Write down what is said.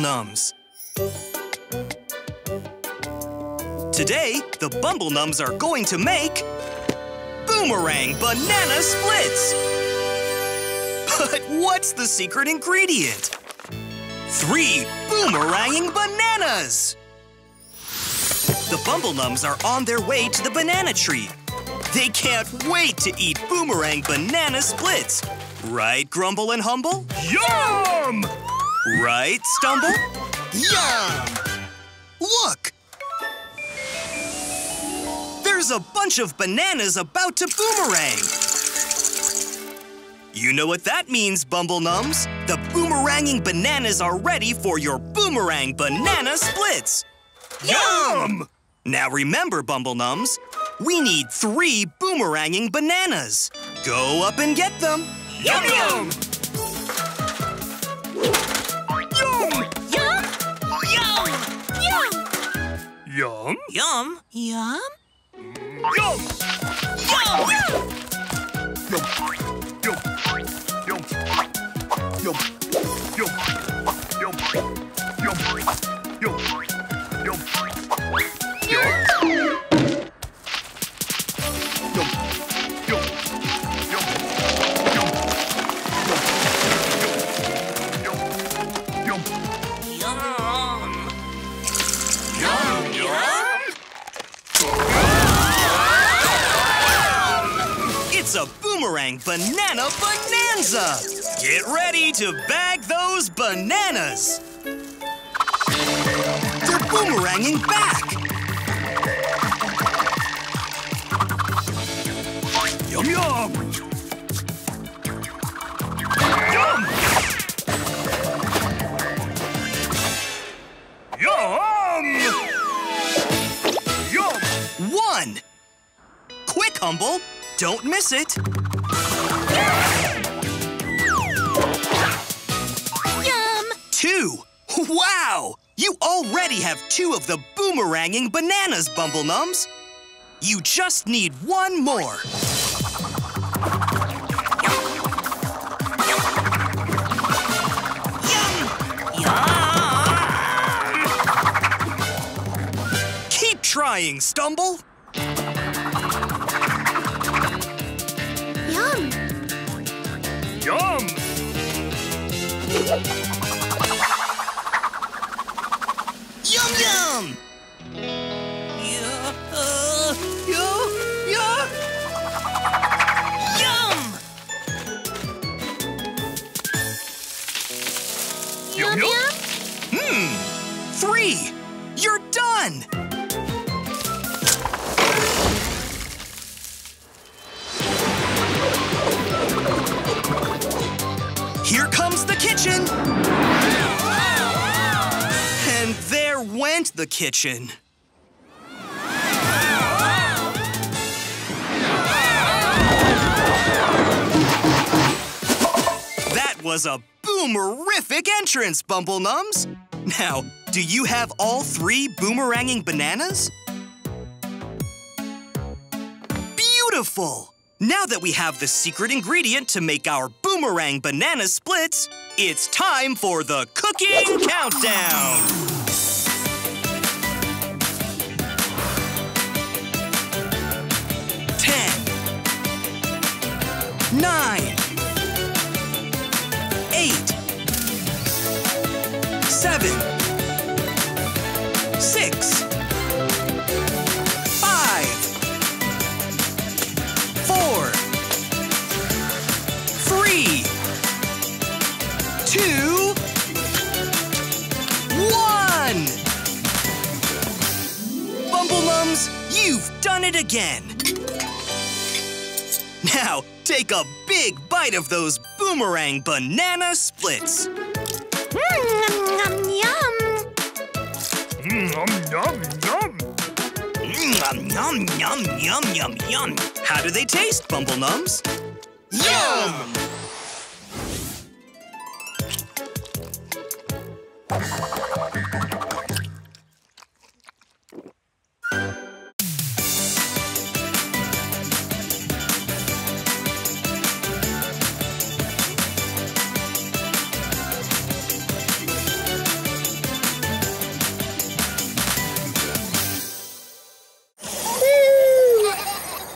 Nums. Today, the Bumble Nums are going to make Boomerang Banana Splits. But what's the secret ingredient? 3 boomeranging bananas! The Bumble Nums are on their way to the banana tree. They can't wait to eat Boomerang Banana Splits. Right, Grumble and Humble? Yum! Right, Stumble? Yum! Look! There's a bunch of bananas about to boomerang. You know what that means, Bumble Nums? The boomeranging bananas are ready for your Boomerang Banana Splits. Yum! Now remember, Bumble Nums, we need 3 boomeranging bananas. Go up and get them. Yum yum! Yum! Yum! Yum! Yum! Yum! Yum. Yum! Yum! Yum! Yum! Yum! Yum! Yum! Yum! Yum! Yum! Yum! It's a Boomerang Banana Bonanza! Get ready to bag those bananas! They're boomeranging back! Yum yum! Yum! Yum! Yum! 1! Quick, Humble! Don't miss it! Yum! 2! Wow! You already have 2 of the boomeranging bananas, Bumble Nums! You just need 1 more! Keep trying, Stumble! Yum! Yum! Yum yum! Yum yum! 3! You're done! Here comes the kitchen! And there went the kitchen. That was a boomerific entrance, Bumble Nums! Now, do you have all 3 boomeranging bananas? Beautiful! Now that we have the secret ingredient to make our Boomerang Banana Splits, it's time for the cooking countdown! 10, 9, 8, 7, 6, 5, 4, 3, 2, 1! Bumble Nums, you've done it again! Now, take a big bite of those Boomerang Banana Splits! Yum yum! Yum yum yum! Yum, yum, yum, yum, yum, yum. How do they taste, Bumble Nums? Yum!